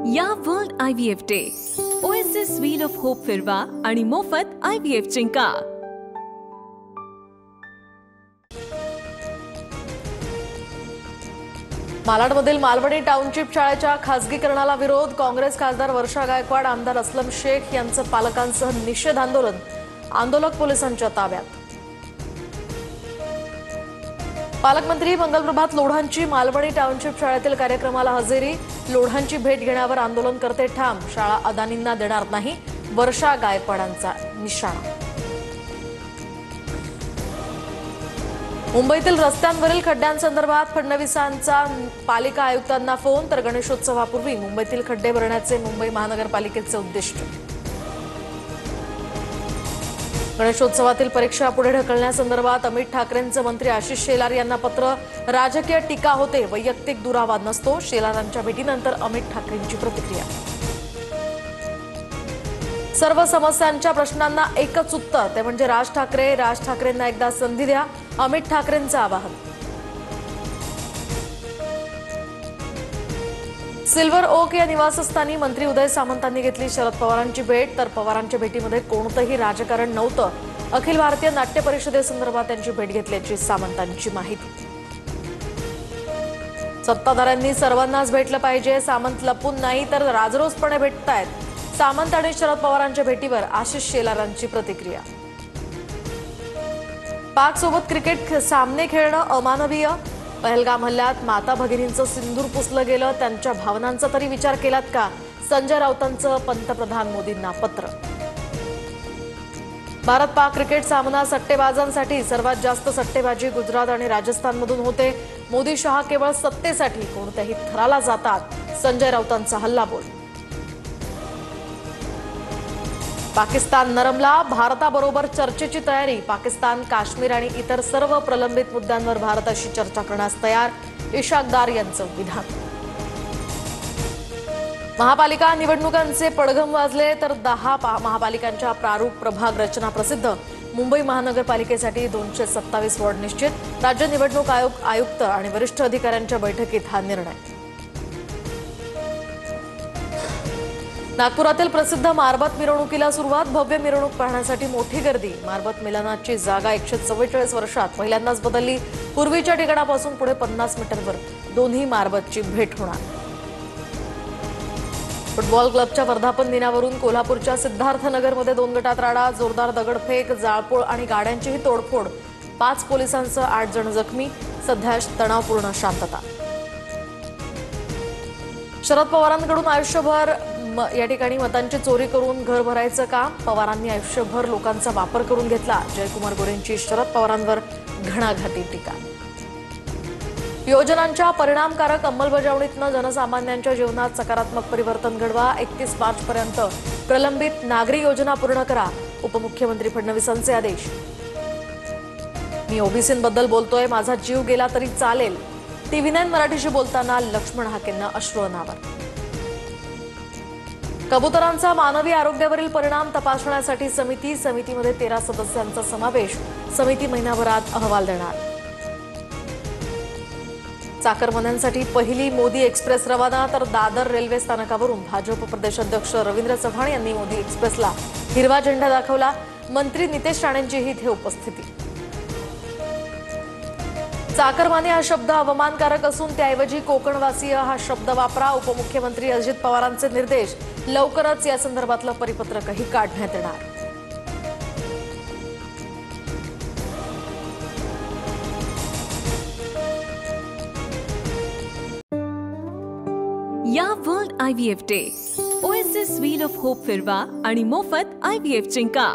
या world IVF day OSS wheel of hope फिरवा आणि मोफत IVF जिंका। मालाडमधील मालवणी टाउनशिप शाळेच्या खासगीकरणाला विरोध। काँग्रेस खासदार वर्षा गायकवाड, आमदार असलम शेख यांचं पालकांसह निषेध आंदोलन। आंदोलक पोलिसांच्या ताब्यात। पालकमंत्री मंगलप्रभात लोढांची मालवणी टाउनशिप शाळेतील कार्यक्रमाला हजेरी। लोढांची भेट घेण्यावर आंदोलनकर्ते ठाम। शाळा अदानींना देणार नाही, वर्षा गायकवाडांचा निशाणा। मुंबईतील रस्त्यांवरील खड्ड्यांसंदर्भात फडणवीसांचा पालिका आयुक्तांना फोन। तर गणेशोत्सवापूर्वी मुंबईतील खड्डे भरण्याचे मुंबई महानगरपालिकेचे उद्दिष्ट। गणेशोत्सवातील परीक्षा पुढे ढकलण्यासंदर्भात अमित ठाकरेंचं मंत्री आशिष शेलार यांना पत्र। राजकीय टीका होते, वैयक्तिक दुरावा नसतो। शेलारांच्या भेटीनंतर अमित ठाकरेंची प्रतिक्रिया। सर्व समस्यांच्या प्रश्नांना एकच उत्तर, ते म्हणजे राज ठाकरे। राज ठाकरेंना एकदा संधी द्या, अमित ठाकरेंचं आवाहन। सिल्वर ओक या निवासस्थानी मंत्री उदय सामंतांनी घेतली शरद पवारांची भेट। तर पवारांच्या भेटीमध्ये कोणतंही राजकारण नव्हतं। अखिल भारतीय नाट्य परिषदेसंदर्भात त्यांची भेट घेतल्याची सामंतांची माहिती। सत्ताधाऱ्यांनी सर्वांनाच भेटलं पाहिजे, सामंत लपून नाही तर राजरोसपणे भेटतायत। सामंत आणि शरद पवारांच्या भेटीवर आशिष शेलारांची प्रतिक्रिया। पाक सोबत क्रिकेट सामने खेळणं अमानवीय। पहलगाम हल्ल्यात माता भगिनींचं सिंदूर पुसलं गेलं, त्यांच्या भावनांचा तरी विचार केलात का? संजय राऊतांचं पंतप्रधान मोदींना पत्र। भारत पाक क्रिकेट सामना सट्टेबाजांसाठी। सर्वात जास्त सट्टेबाजी गुजरात आणि राजस्थानमधून होते। मोदी शहा केवळ सत्तेसाठी कोणत्याही थराला जातात, संजय राऊतांचा हल्लाबोल। पाकिस्तान नरमला, भारताबरोबर चर्चेची तयारी। पाकिस्तान, काश्मीर आणि इतर सर्व प्रलंबित मुद्द्यांवर भारताशी चर्चा करण्यास तयार, इशाकदार यांचं विधान। महापालिका निवडणुकांचे पडघम वाजले, तर 10 महापालिकांच्या प्रारूप प्रभाग रचना प्रसिद्ध। मुंबई महानगरपालिकेसाठी 227 वॉर्ड निश्चित। राज्य निवडणूक आयुक्त आणि वरिष्ठ अधिकाऱ्यांच्या बैठकीत हा निर्णय। नागपुरातील प्रसिद्ध मारबत मिरवणुकीला सुरुवात। भव्य मिरवणूक पाहण्यासाठी मोठी गर्दी। मारबत मिलनाची जागा 144 वर्षात पहिल्यांदाच बदलली। पूर्वीच्या ठिकाणापासून पुढे 50 मीटरवर दोन्ही मारबतची भेट होणार। फुटबॉल क्लबच्या वर्धापन दिनावरून कोल्हापूरच्या सिद्धार्थनगरमध्ये 2 गटात राडा। जोरदार दगडफेक, जाळपोळ आणि गाड्यांचीही तोडफोड। 5 पोलिसांसह 8 जण जखमी। सध्या तणावपूर्ण शांतता। शरद पवारांकडून आयुष्यभर या ठिकाणी मतांची चोरी करून घर भरायचं काम। पवारांनी आयुष्यभर लोकांचा वापर करून घेतला। जयकुमार गोरेंची शरद पवारांवर घणाघाती टीका। योजनांच्या परिणामकारक अंमलबजावणीतनं जनसामान्यांच्या जीवनात सकारात्मक परिवर्तन घडवा। 31 मार्चपर्यंत प्रलंबित नागरी योजना पूर्ण करा, उपमुख्यमंत्री फडणवीसांचे आदेश। मी ओबीसींबद्दल बोलतोय, माझा जीव गेला तरी चालेल। TV9 मराठीशी बोलताना लक्ष्मण हाकेंना अश्रू अनावर। कबुतरांचा मानवी आरोग्यावरील परिणाम तपासण्यासाठी समितीमध्ये 13 सदस्यांचा समावेश। समिती महिनाभरात अहवाल देणार। चाकरमान्यांसाठी पहिली मोदी एक्सप्रेस रवाना। तर दादर रेल्वे स्थानकावरून भाजप प्रदेशाध्यक्ष रवींद्र चव्हाण यांनी मोदी एक्सप्रेसला हिरवा झेंडा दाखवला। मंत्री नितेश राणेंचीही इथे उपस्थिती। चाकरमानी हा शब्द अवमानकारक असून त्याऐवजी कोकणवासीय हा शब्द वापरा, उपमुख्यमंत्री अजित पवारांचे निर्देश। लवकरच या संदर्भातलं परिपत्रकही काढण्यात येणार। या world IVF day OSS wheel of hope फिरवा आणि मोफत IVF जिंका।